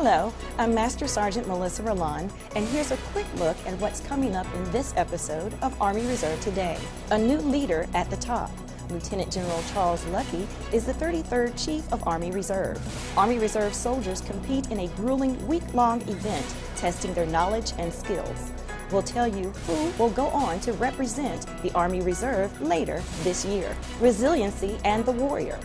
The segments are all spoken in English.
Hello, I'm Master Sergeant Melissa Rolland, and here's a quick look at what's coming up in this episode of Army Reserve Today. A new leader at the top. Lieutenant General Charles Luckey is the 33rd Chief of Army Reserve. Army Reserve soldiers compete in a grueling week-long event, testing their knowledge and skills. We'll tell you who will go on to represent the Army Reserve later this year. Resiliency and the warrior.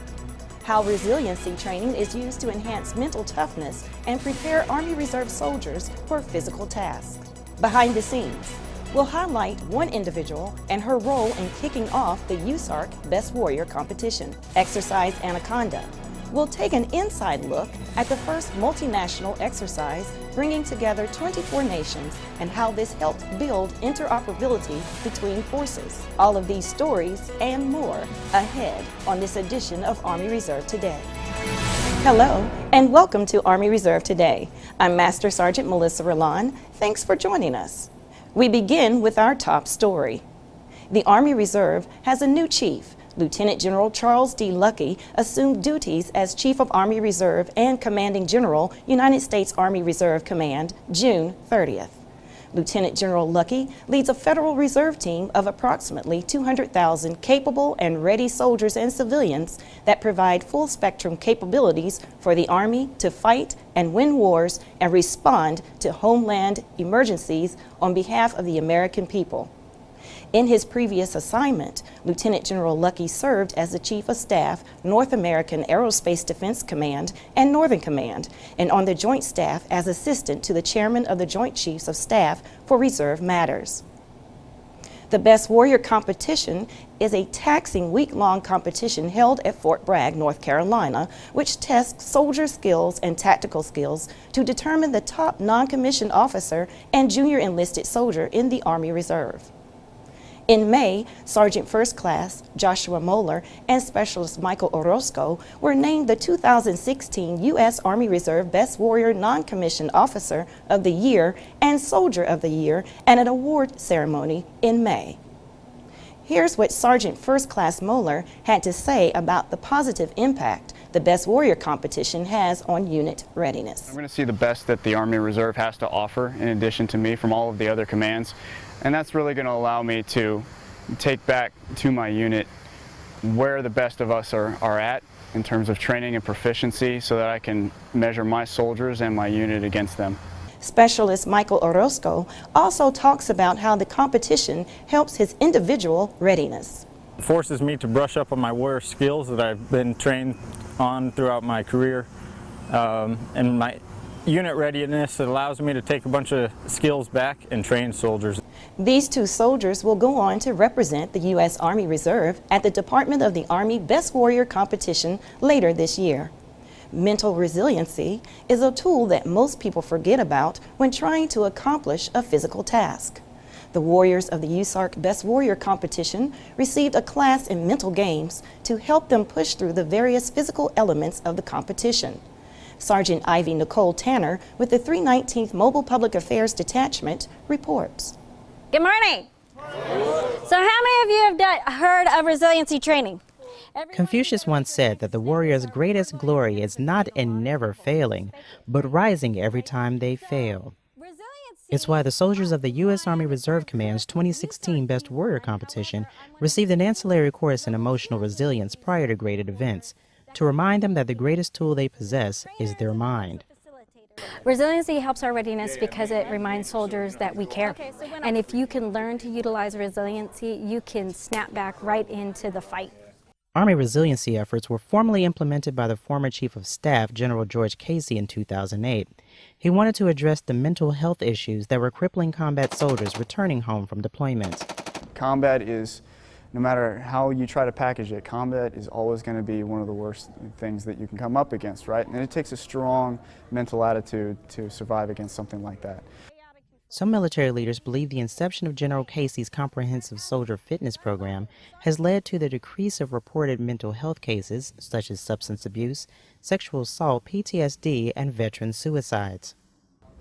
How resiliency training is used to enhance mental toughness and prepare Army Reserve soldiers for physical tasks. Behind the scenes, we'll highlight one individual and her role in kicking off the USARC Best Warrior competition. Exercise Anaconda. We'll take an inside look at the first multinational exercise bringing together 24 nations and how this helped build interoperability between forces. All of these stories and more ahead on this edition of Army Reserve Today. Hello and welcome to Army Reserve Today. I'm Master Sergeant Melissa Rolland. Thanks for joining us. We begin with our top story. The Army Reserve has a new chief. Lieutenant General Charles D. Luckey assumed duties as Chief of Army Reserve and Commanding General, United States Army Reserve Command, June 30th. Lieutenant General Luckey leads a Federal Reserve team of approximately 200,000 capable and ready soldiers and civilians that provide full-spectrum capabilities for the Army to fight and win wars and respond to homeland emergencies on behalf of the American people. In his previous assignment, Lieutenant General Luckey served as the Chief of Staff, North American Aerospace Defense Command and Northern Command, and on the Joint Staff as Assistant to the Chairman of the Joint Chiefs of Staff for Reserve Matters. The Best Warrior competition is a taxing week-long competition held at Fort Bragg, North Carolina, which tests soldier skills and tactical skills to determine the top non-commissioned officer and junior enlisted soldier in the Army Reserve. In May, Sergeant First Class Joshua Moeller and Specialist Michael Orozco were named the 2016 U.S. Army Reserve Best Warrior Non-Commissioned Officer of the Year and Soldier of the Year at an award ceremony in May. Here's what Sergeant First Class Moeller had to say about the positive impact the Best Warrior competition has on unit readiness. I'm going to see the best that the Army Reserve has to offer in addition to me from all of the other commands. And that's really going to allow me to take back to my unit where the best of us are at in terms of training and proficiency so that I can measure my soldiers and my unit against them. Specialist Michael Orozco also talks about how the competition helps his individual readiness. It forces me to brush up on my warrior skills that I've been trained on throughout my career. And my unit readiness, it allows me to take a bunch of skills back and train soldiers. These two soldiers will go on to represent the U.S. Army Reserve at the Department of the Army Best Warrior competition later this year. Mental resiliency is a tool that most people forget about when trying to accomplish a physical task. The warriors of the USARC Best Warrior competition received a class in mental games to help them push through the various physical elements of the competition. Sergeant Ivy Nicole Tanner with the 319th Mobile Public Affairs Detachment reports. Good morning. So how many of you have heard of resiliency training? Confucius once said that the warrior's greatest glory is not in never failing, but rising every time they fail. It's why the soldiers of the U.S. Army Reserve Command's 2016 Best Warrior competition received an ancillary course in emotional resilience prior to graded events, to remind them that the greatest tool they possess is their mind. Resiliency helps our readiness because it reminds soldiers that we care. And if you can learn to utilize resiliency, you can snap back right into the fight. Army resiliency efforts were formally implemented by the former Chief of Staff, General George Casey, in 2008. He wanted to address the mental health issues that were crippling combat soldiers returning home from deployment. Combat is, no matter how you try to package it, combat is always going to be one of the worst things that you can come up against, right? And it takes a strong mental attitude to survive against something like that. Some military leaders believe the inception of General Casey's comprehensive soldier fitness program has led to the decrease of reported mental health cases, such as substance abuse, sexual assault, PTSD, and veteran suicides.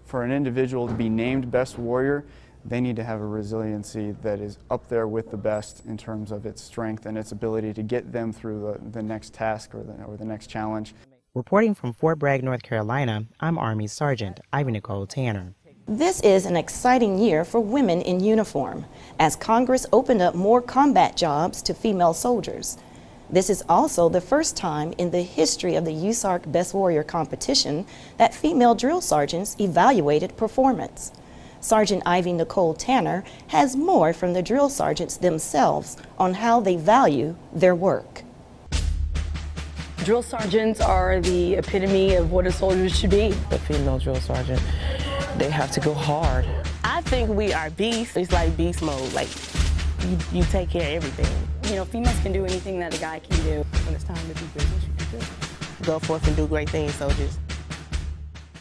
For an individual to be named Best Warrior, they need to have a resiliency that is up there with the best in terms of its strength and its ability to get them through the next task or the next challenge. Reporting from Fort Bragg, North Carolina, I'm Army Sergeant Ivy Nicole Tanner. This is an exciting year for women in uniform, as Congress opened up more combat jobs to female soldiers. This is also the first time in the history of the USARC Best Warrior competition that female drill sergeants evaluated performance. Sergeant Ivy Nicole Tanner has more from the drill sergeants themselves on how they value their work. Drill sergeants are the epitome of what a soldier should be. The female drill sergeant, they have to go hard. I think we are beasts. It's like beast mode. Like, you take care of everything. You know, females can do anything that a guy can do. When it's time to do business, you do business. Go forth and do great things, soldiers.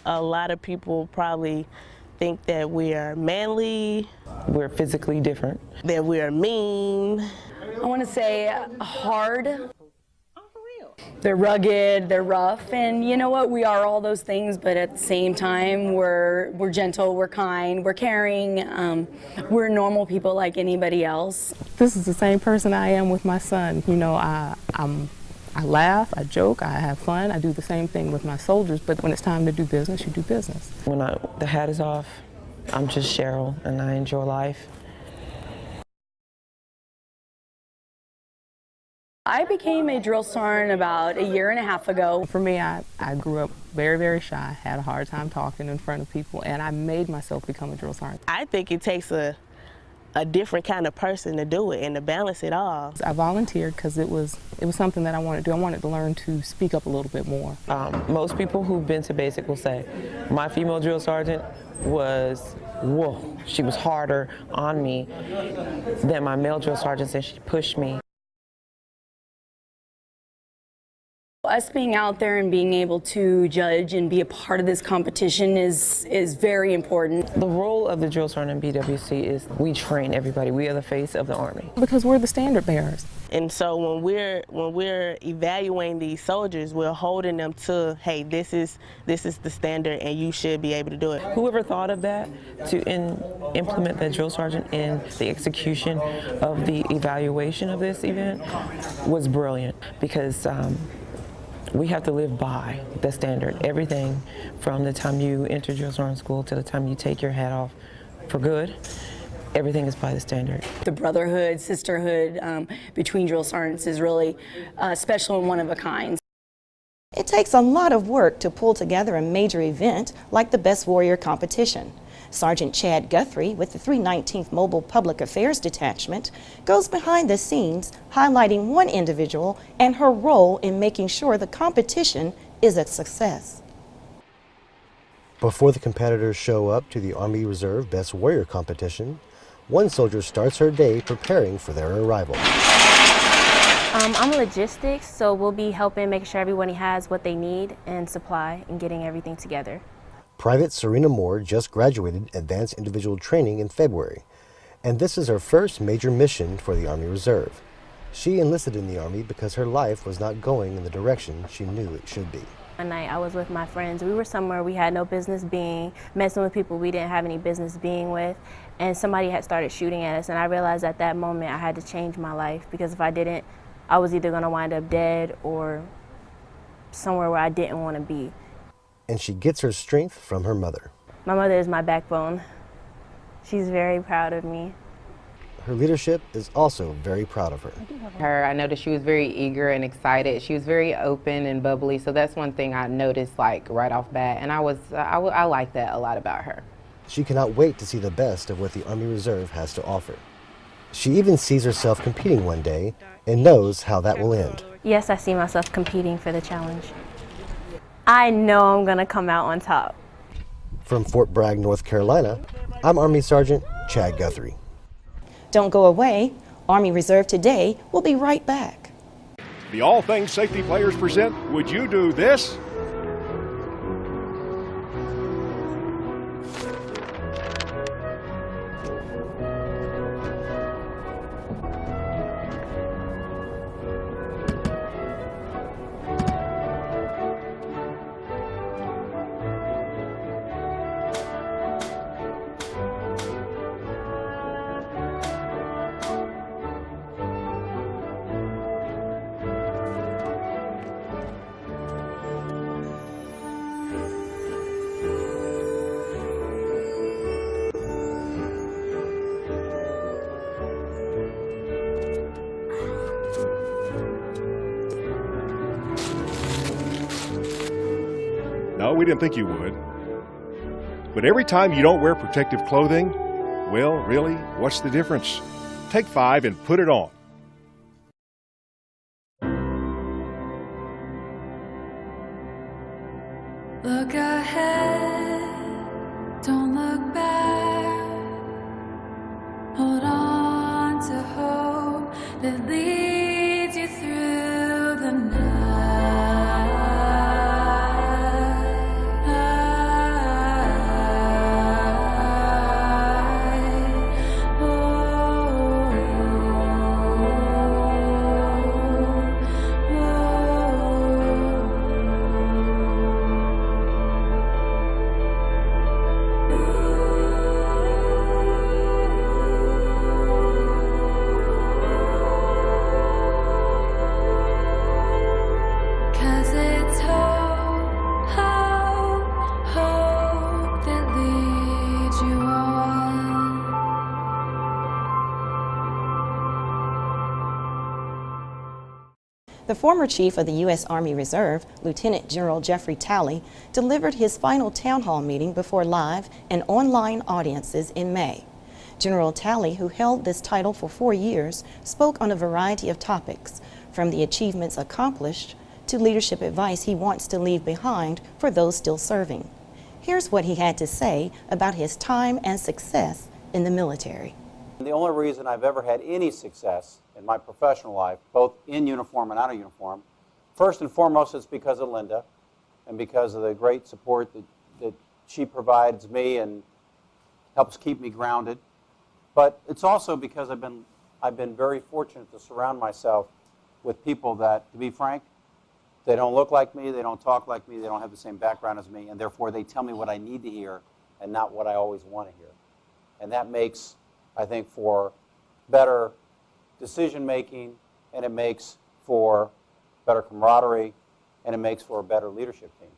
A lot of people probably think that we are manly. We're physically different. That we are mean. I want to say hard. They're rugged, they're rough, and you know what? We are all those things, but at the same time, we're gentle, we're kind, we're caring. We're normal people like anybody else. This is the same person I am with my son. You know, I laugh, I joke, I have fun. I do the same thing with my soldiers, but when it's time to do business, you do business. When the hat is off, I'm just Cheryl, and I enjoy life. I became a drill sergeant about 1.5 years ago. For me, I grew up very, very shy, had a hard time talking in front of people, and I made myself become a drill sergeant. I think it takes a different kind of person to do it and to balance it all. I volunteered because it was something that I wanted to do. I wanted to learn to speak up a little bit more. Most people who've been to basic will say, my female drill sergeant was, whoa, she was harder on me than my male drill sergeants, and she pushed me. Us being out there and being able to judge and be a part of this competition is very important. The role of the drill sergeant in BWC is we train everybody. We are the face of the Army. Because we're the standard bearers. And so when we're evaluating these soldiers, we're holding them to, hey, this is the standard and you should be able to do it. Whoever thought of that to implement the drill sergeant in the execution of the evaluation of this event was brilliant, because we have to live by the standard. Everything from the time you enter drill sergeant school to the time you take your hat off for good, everything is by the standard. The brotherhood, sisterhood between drill sergeants is really special and one of a kind. It takes a lot of work to pull together a major event like the Best Warrior competition. Sergeant Chad Guthrie with the 319th Mobile Public Affairs Detachment goes behind the scenes, highlighting one individual and her role in making sure the competition is a success. Before the competitors show up to the Army Reserve Best Warrior competition, one soldier starts her day preparing for their arrival. I'm logistics, so we'll be helping make sure everybody has what they need and supply and getting everything together. Private Serena Moore just graduated Advanced Individual Training in February, and this is her first major mission for the Army Reserve. She enlisted in the Army because her life was not going in the direction she knew it should be. One night I was with my friends. We were somewhere we had no business being, messing with people we didn't have any business being with, and somebody had started shooting at us, and I realized at that moment I had to change my life, because if I didn't, I was either going to wind up dead or somewhere where I didn't want to be. And she gets her strength from her mother. My mother is my backbone. She's very proud of me. Her leadership is also very proud of her. I noticed she was very eager and excited. She was very open and bubbly, so that's one thing I noticed like right off bat, and I like that a lot about her. She cannot wait to see the best of what the Army Reserve has to offer. She even sees herself competing one day and knows how that will end. Yes, I see myself competing for the challenge. I know I'm going to come out on top. From Fort Bragg, North Carolina, I'm Army Sergeant Chad Guthrie. Don't go away. Army Reserve Today will be right back. The All Things Safety Players present Would You Do This? we didn't think you would. But every time you don't wear protective clothing, well, really, what's the difference? Take 5 and put it on. Look ahead, don't look back. Hold on to hope that leads you through the The former chief of the U.S. Army Reserve, Lieutenant General Jeffrey Talley, delivered his final town hall meeting before live and online audiences in May. General Talley, who held this title for 4 years, spoke on a variety of topics, from the achievements accomplished to leadership advice he wants to leave behind for those still serving. Here's what he had to say about his time and success in the military. The only reason I've ever had any success in my professional life, both in uniform and out of uniform, first and foremost, it's because of Linda and because of the great support that she provides me and helps keep me grounded. But it's also because I've been very fortunate to surround myself with people that, to be frank, they don't look like me, they don't talk like me, they don't have the same background as me, and therefore they tell me what I need to hear and not what I always want to hear. And that makes, I think, for better decision making, and it makes for better camaraderie, and it makes for a better leadership team.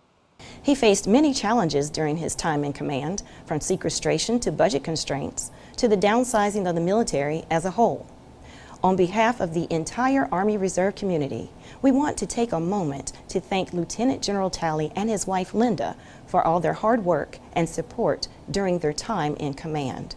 He faced many challenges during his time in command, from sequestration to budget constraints to the downsizing of the military as a whole. On behalf of the entire Army Reserve community, we want to take a moment to thank Lieutenant General Talley and his wife Linda for all their hard work and support during their time in command.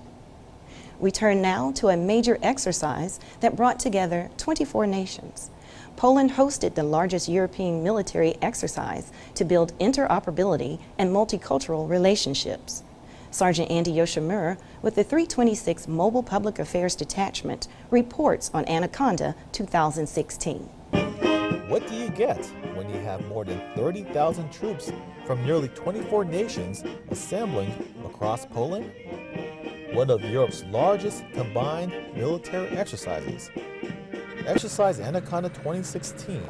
We turn now to a major exercise that brought together 24 nations. Poland hosted the largest European military exercise to build interoperability and multicultural relationships. Sergeant Andy Yoshimura with the 326 Mobile Public Affairs Detachment reports on Anaconda 2016. What do you get when you have more than 30,000 troops from nearly 24 nations assembling across Poland? One of Europe's largest combined military exercises. Exercise Anaconda 2016,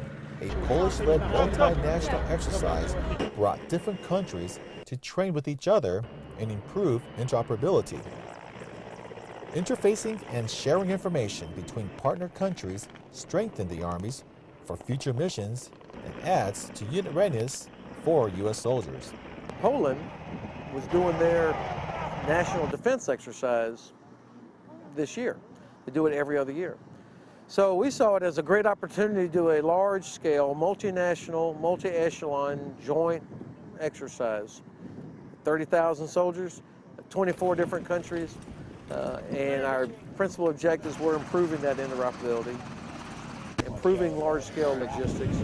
a Polish-led multinational exercise, brought different countries to train with each other and improve interoperability. Interfacing and sharing information between partner countries strengthen the armies for future missions and adds to unit readiness for U.S. soldiers. Poland was doing their national defense exercise this year. They do it every other year. So we saw it as a great opportunity to do a large-scale, multinational, multi-echelon joint exercise. 30,000 soldiers, 24 different countries, and our principal objectives were improving that interoperability, improving large-scale logistics,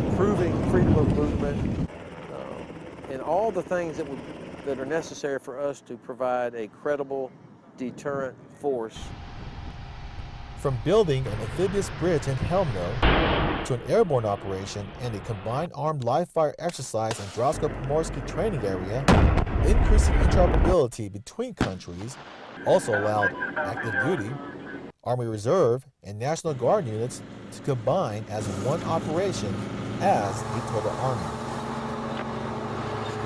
improving freedom of movement, and all the things that are necessary for us to provide a credible deterrent force. From building an amphibious bridge in Helmno to an airborne operation and a combined armed live-fire exercise in Drosko-Pomorsky training area, increasing interoperability between countries also allowed active duty, Army Reserve, and National Guard units to combine as one operation as a total army.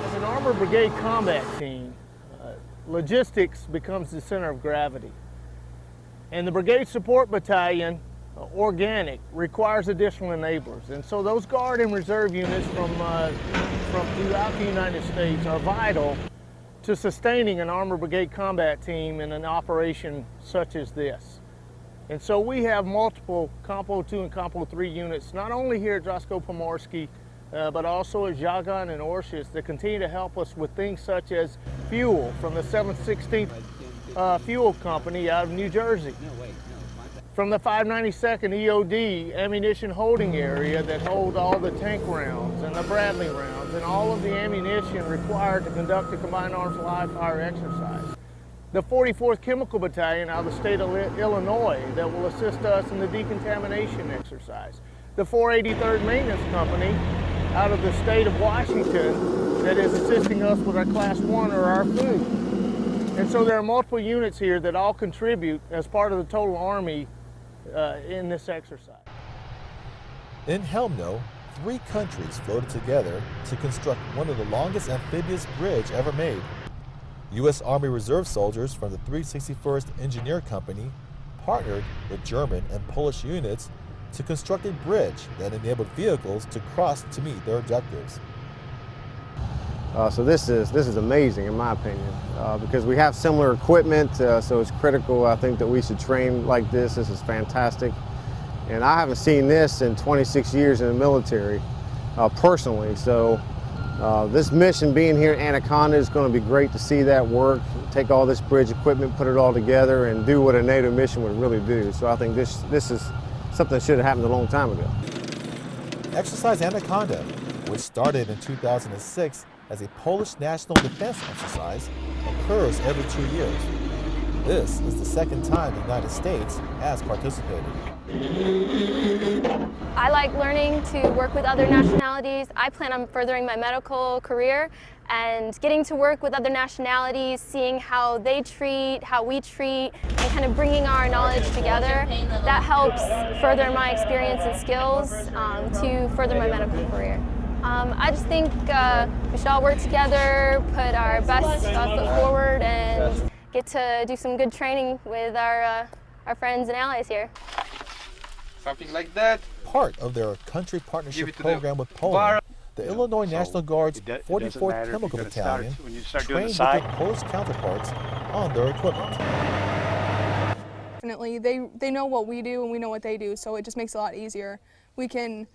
As an Armored Brigade combat team, logistics becomes the center of gravity. And the Brigade Support Battalion, organic, requires additional enablers. And so those Guard and Reserve units from throughout the United States are vital to sustaining an Armored Brigade combat team in an operation such as this. And so we have multiple Compo 2 and Compo 3 units, not only here at Drosko-Pomorsky, but also a Jagan and Orshus that continue to help us with things such as fuel from the 716th Fuel Company out of New Jersey. From the 592nd EOD ammunition holding area that hold all the tank rounds and the Bradley rounds and all of the ammunition required to conduct a combined arms live fire exercise. The 44th Chemical Battalion out of the state of Illinois that will assist us in the decontamination exercise. The 483rd Maintenance Company out of the state of Washington that is assisting us with our Class 1 or our food. And so there are multiple units here that all contribute as part of the total Army in this exercise. In Helmno, 3 countries floated together to construct one of the longest amphibious bridge ever made. U.S. Army Reserve soldiers from the 361st Engineer Company partnered with German and Polish units to construct a bridge that enabled vehicles to cross to meet their objectives. So this is amazing in my opinion because we have similar equipment, so it's critical. I think that we should train like this. This is fantastic, and I haven't seen this in 26 years in the military personally. So this mission being here at Anaconda is going to be great to see that work. Take all this bridge equipment, put it all together, and do what a NATO mission would really do. So I think this is something that should have happened a long time ago. Exercise Anaconda, which started in 2006 as a Polish national defense exercise, occurs every 2 years. This is the second time the United States has participated. I like learning to work with other nationalities. I plan on furthering my medical career and getting to work with other nationalities, seeing how they treat, how we treat, and kind of bringing our knowledge together. That helps further my experience and skills to further my medical career. I just think we should all work together, put our best foot forward, and get to do some good training with our friends and allies here. Something like that. Part of their country partnership program with Poland, the Illinois National Guard's 44th Chemical Battalion trained with their Polish counterparts on their equipment. Definitely, they know what we do and we know what they do, so it just makes it a lot easier. We can,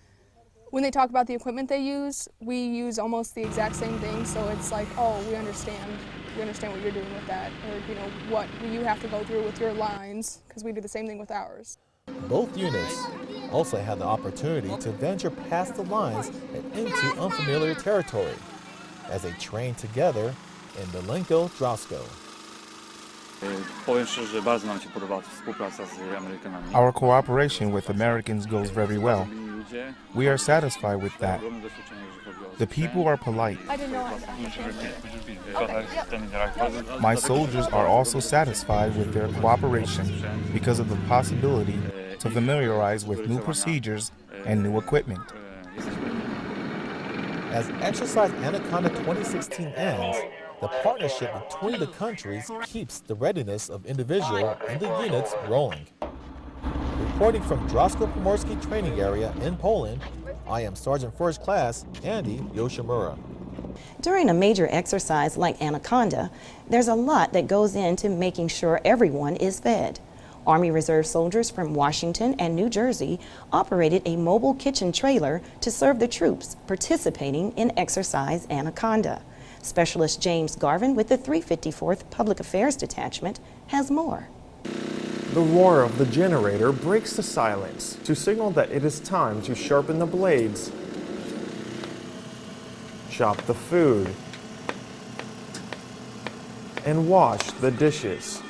when they talk about the equipment they use, we use almost the exact same thing, so it's like, oh, we understand what you're doing with that, or you know, what you have to go through with your lines, because we do the same thing with ours. Both units also had the opportunity to venture past the lines and into unfamiliar territory as they trained together in Milenko-Drosko. Our cooperation with Americans goes very well. We are satisfied with that. The people are polite. I didn't know My soldiers are also satisfied with their cooperation because of the possibility to familiarize with new procedures and new equipment. As Exercise Anaconda 2016 ends, the partnership between the countries keeps the readiness of individual and the units rolling. Reporting from Drosko-Pomorski Training Area in Poland, I am Sergeant First Class Andy Yoshimura. During a major exercise like Anaconda, there's a lot that goes into making sure everyone is fed. Army Reserve soldiers from Washington and New Jersey operated a mobile kitchen trailer to serve the troops participating in Exercise Anaconda. Specialist James Garvin with the 354th Public Affairs Detachment has more. The roar of the generator breaks the silence to signal that it is time to sharpen the blades, chop the food, and wash the dishes.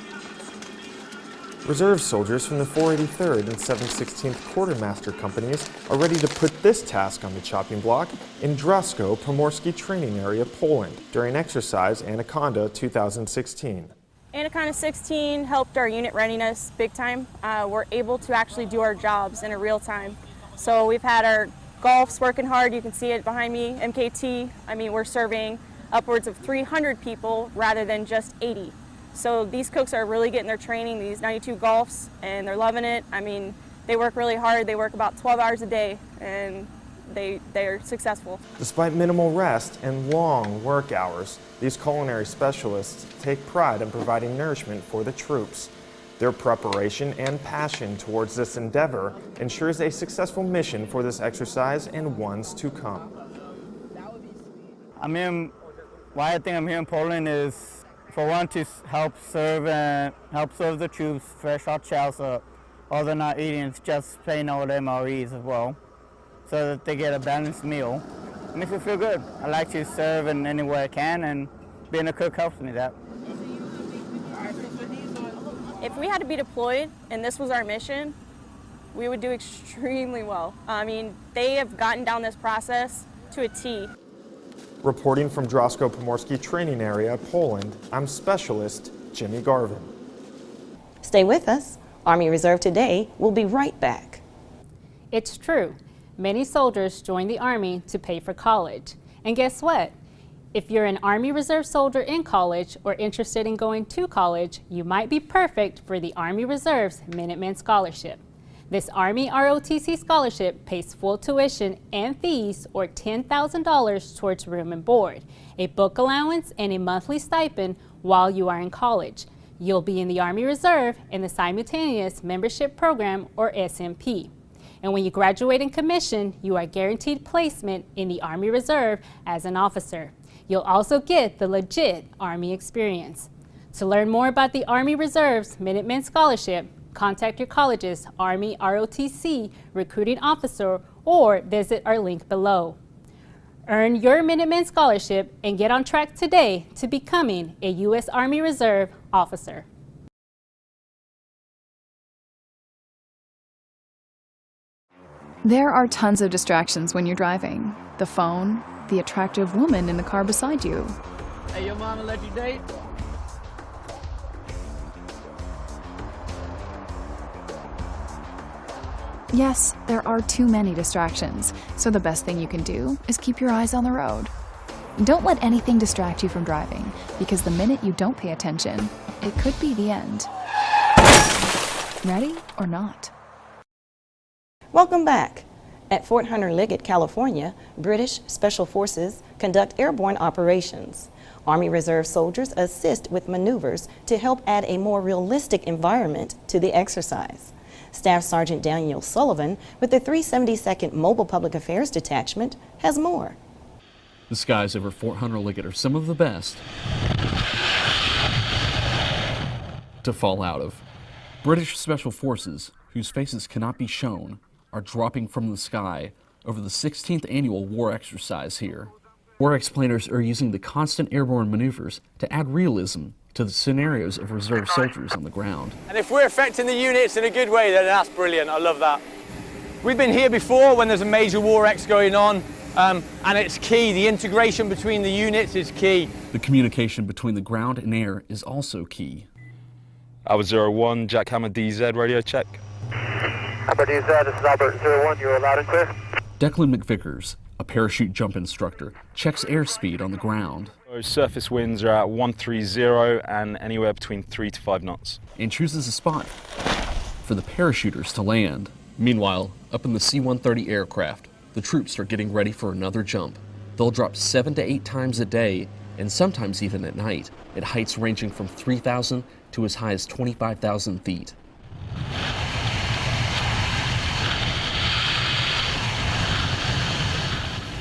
Reserve soldiers from the 483rd and 716th Quartermaster Companies are ready to put this task on the chopping block in Drosko-Pomorski Training Area, Poland, during Exercise Anaconda 2016. Anaconda 16 helped our unit readiness big time. We're able to actually do our jobs in a real time. So we've had our Golfs working hard. You can see it behind me, MKT. I mean, we're serving upwards of 300 people rather than just 80. So these cooks are really getting their training, these 92 Golfs, and they're loving it. I mean, they work really hard. They work about 12 hours a day, and they're successful. Despite minimal rest and long work hours, these culinary specialists take pride in providing nourishment for the troops. Their preparation and passion towards this endeavor ensures a successful mission for this exercise and ones to come. Why I think I'm here in Poland is, for one, to help serve the troops fresh hot shells, or they're not eating, it's just plain old MREs as well, so that they get a balanced meal. It makes me feel good. I like to serve in any way I can, and being a cook helps me that. If we had to be deployed and this was our mission, we would do extremely well. I mean, they have gotten down this process to a T. Reporting from Drawsko-Pomorskie Training Area, Poland, I'm Specialist Jimmy Garvin. Stay with us. Army Reserve Today will be right back. It's true. Many soldiers join the Army to pay for college. And guess what? If you're an Army Reserve soldier in college or interested in going to college, you might be perfect for the Army Reserve's Minuteman Scholarship. This Army ROTC scholarship pays full tuition and fees, or $10,000 towards room and board, a book allowance, and a monthly stipend while you are in college. You'll be in the Army Reserve in the Simultaneous Membership Program, or SMP. And when you graduate and commission, you are guaranteed placement in the Army Reserve as an officer. You'll also get the legit Army experience. To learn more about the Army Reserve's Minuteman Scholarship, contact your college's Army ROTC recruiting officer or visit our link below. Earn your Minuteman Scholarship and get on track today to becoming a U.S. Army Reserve officer. There are tons of distractions when you're driving. The phone, the attractive woman in the car beside you. Hey, your mama let you date? Yes, there are too many distractions, so the best thing you can do is keep your eyes on the road. Don't let anything distract you from driving, because the minute you don't pay attention, it could be the end. Ready or not? Welcome back. At Fort Hunter Liggett, California, British Special Forces conduct airborne operations. Army Reserve soldiers assist with maneuvers to help add a more realistic environment to the exercise. Staff Sergeant Daniel Sullivan with the 372nd Mobile Public Affairs Detachment has more. The skies over Fort Hunter Liggett are some of the best to fall out of. British Special Forces, whose faces cannot be shown, are dropping from the sky over the 16th annual war exercise here. War explainers are using the constant airborne maneuvers to add realism to the scenarios of reserve soldiers on the ground. And if we're affecting the units in a good way, then that's brilliant. I love that. We've been here before when there's a major war ex going on, and it's key. The integration between the units is key. The communication between the ground and air is also key. Albert 01, Jackhammer DZ, radio check. Albert DZ, this is Albert 01, you're loud and clear. Declan McVickers, a parachute jump instructor, checks airspeed on the ground. Surface winds are at 130 and anywhere between 3 to 5 knots. And chooses a spot for the parachuters to land. Meanwhile, up in the C-130 aircraft, the troops are getting ready for another jump. They'll drop 7 to 8 times a day, and sometimes even at night, at heights ranging from 3,000 to as high as 25,000 feet.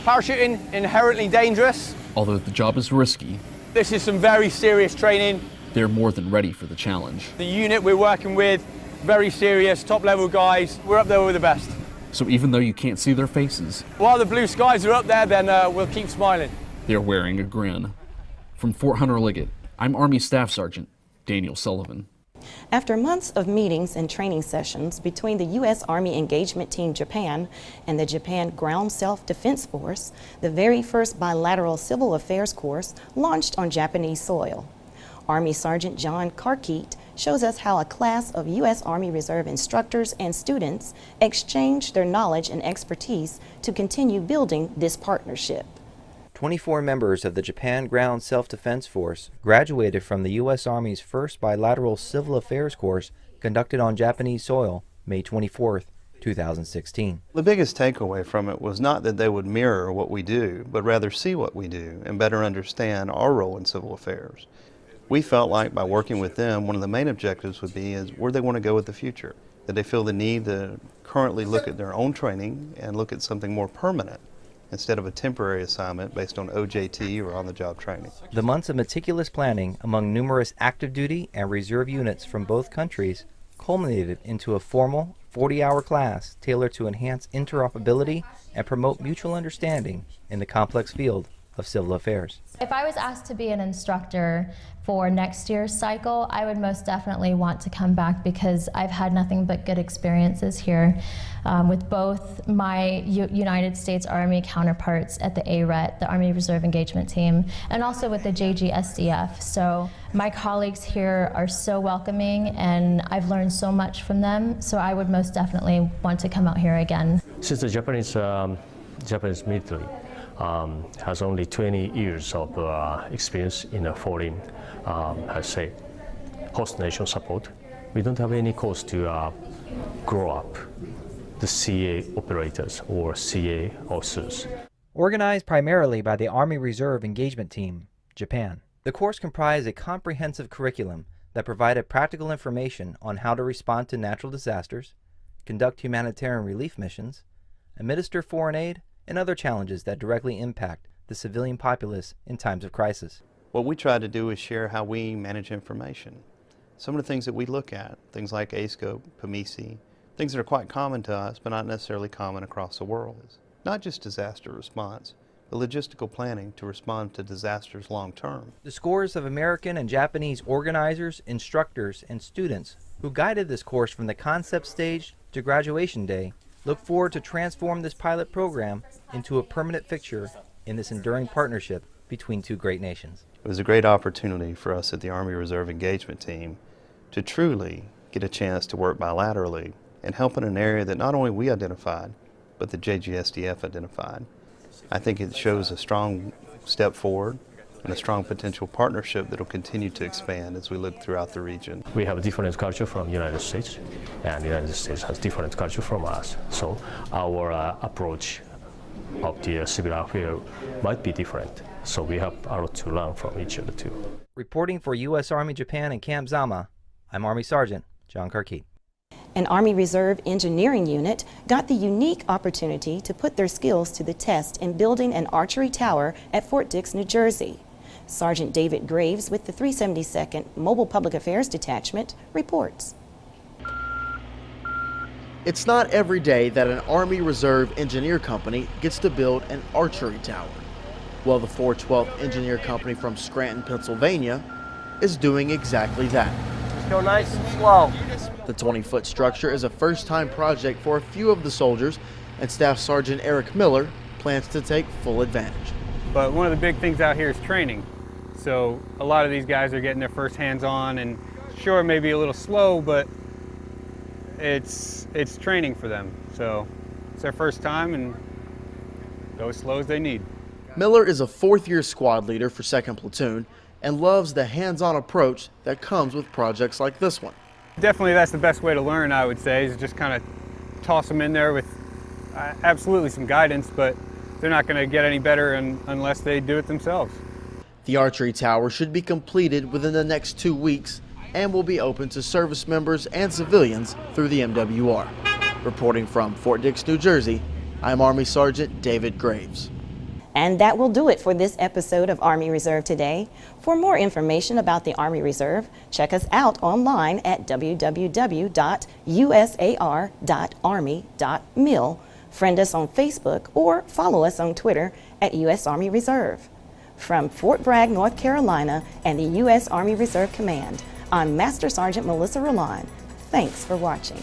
Parachuting, inherently dangerous. Although the job is risky, this is some very serious training. They're more than ready for the challenge. The unit we're working with, very serious, top level guys. We're up there with the best. So even though you can't see their faces, while the blue skies are up there, then we'll keep smiling. They're wearing a grin. From Fort Hunter Liggett, I'm Army Staff Sergeant Daniel Sullivan. After months of meetings and training sessions between the U.S. Army Engagement Team Japan and the Japan Ground Self-Defense Force, the very first bilateral civil affairs course launched on Japanese soil. Army Sergeant John Carkeet shows us how a class of U.S. Army Reserve instructors and students exchanged their knowledge and expertise to continue building this partnership. 24 members of the Japan Ground Self-Defense Force graduated from the U.S. Army's first bilateral civil affairs course conducted on Japanese soil, May 24, 2016. The biggest takeaway from it was not that they would mirror what we do, but rather see what we do and better understand our role in civil affairs. We felt like by working with them, one of the main objectives would be is where they want to go with the future, that they feel the need to currently look at their own training and look at something more permanent instead of a temporary assignment based on OJT or on-the-job training. The months of meticulous planning among numerous active duty and reserve units from both countries culminated into a formal 40-hour class tailored to enhance interoperability and promote mutual understanding in the complex field of civil affairs. If I was asked to be an instructor for next year's cycle, I would most definitely want to come back because I've had nothing but good experiences here with both my United States Army counterparts at the ARET, the Army Reserve Engagement Team, and also with the JGSDF. So my colleagues here are so welcoming and I've learned so much from them, so I would most definitely want to come out here again. Since the Japanese military has only 20 years of experience in a foreign, host nation support, we don't have any cause to grow up the CA operators or CA officers. Organized primarily by the Army Reserve Engagement Team, Japan, the course comprised a comprehensive curriculum that provided practical information on how to respond to natural disasters, conduct humanitarian relief missions, administer foreign aid, and other challenges that directly impact the civilian populace in times of crisis. What we try to do is share how we manage information. Some of the things that we look at, things like ASCOPE, PMISI, things that are quite common to us but not necessarily common across the world. Not just disaster response, but logistical planning to respond to disasters long term. The scores of American and Japanese organizers, instructors, and students who guided this course from the concept stage to graduation day look forward to transform this pilot program into a permanent fixture in this enduring partnership between two great nations. It was a great opportunity for us at the Army Reserve Engagement Team to truly get a chance to work bilaterally and help in an area that not only we identified, but the JGSDF identified. I think it shows a strong step forward and a strong potential partnership that will continue to expand as we look throughout the region. We have a different culture from the United States, and the United States has different culture from us. So our approach of the civil affairs might be different. So we have a lot to learn from each other too. Reporting for U.S. Army Japan in Camp Zama, I'm Army Sergeant John Karkeet. An Army Reserve engineering unit got the unique opportunity to put their skills to the test in building an archery tower at Fort Dix, New Jersey. Sergeant David Graves with the 372nd Mobile Public Affairs Detachment reports. It's not every day that an Army Reserve engineer company gets to build an archery tower. Well, the 412th Engineer Company from Scranton, Pennsylvania is doing exactly that. Just go nice and slow. The 20-foot structure is a first-time project for a few of the soldiers, and Staff Sergeant Eric Miller plans to take full advantage. But one of the big things out here is training. So a lot of these guys are getting their first hands-on, and sure, maybe a little slow, but it's training for them. So it's their first time, and go as slow as they need. Miller is a fourth-year squad leader for 2nd Platoon and loves the hands-on approach that comes with projects like this one. Definitely that's the best way to learn, I would say, is just kind of toss them in there with absolutely some guidance, but they're not going to get any better unless they do it themselves. The archery tower should be completed within the next 2 weeks and will be open to service members and civilians through the MWR. Reporting from Fort Dix, New Jersey, I'm Army Sergeant David Graves. And that will do it for this episode of Army Reserve Today. For more information about the Army Reserve, check us out online at www.usar.army.mil. Friend us on Facebook or follow us on Twitter at U.S. Army Reserve. From Fort Bragg, North Carolina and the U.S. Army Reserve Command, I'm Master Sergeant Melissa Rolland. Thanks for watching.